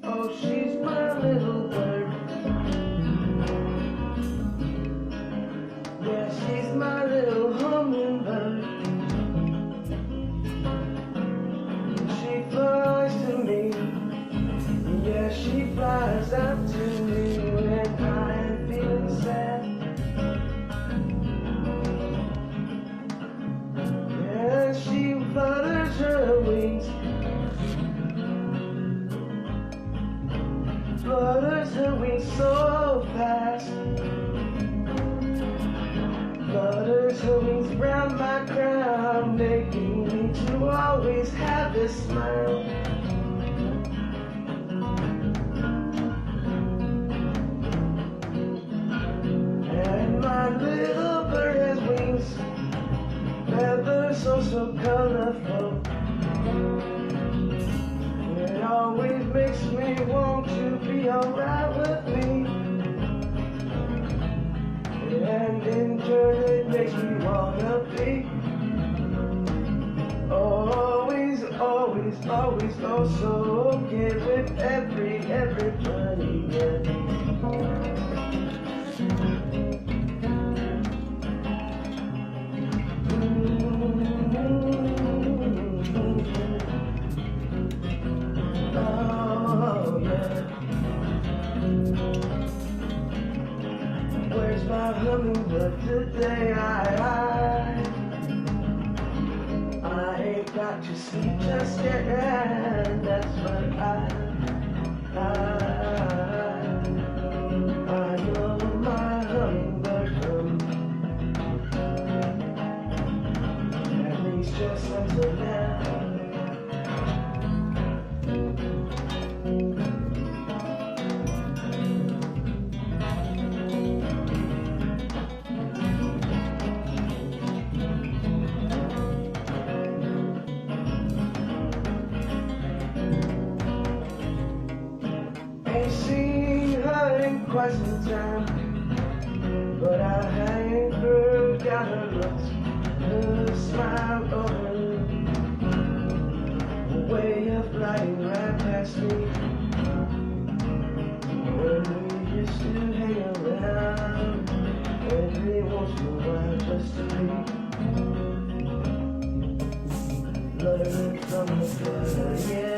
Oh, she's my little bird. Yeah, she's my little hummingbird. She flies to me. Yeah, she flies out to me when I am feeling sad. Yeah, she flutters her wings. Flutters her wings so fast. Flutters her wings round my crown, making me to always have this smile. And my little bird has wings, feathers so colorful. It always makes me want to be alright with me. And in turn it makes me wanna be always, always, always also okay with everybody, yeah. Oh, yeah. Where's my hummingbird today? I ain't got to sleep just yet, and that's what I know my hummingbird home. At least just until now. Ain't seen her in quite some time, but I ain't forgot her looks, her smile, or her way of gliding right past me. When we used to hang around every once in a while just to be learning from the flood, yeah.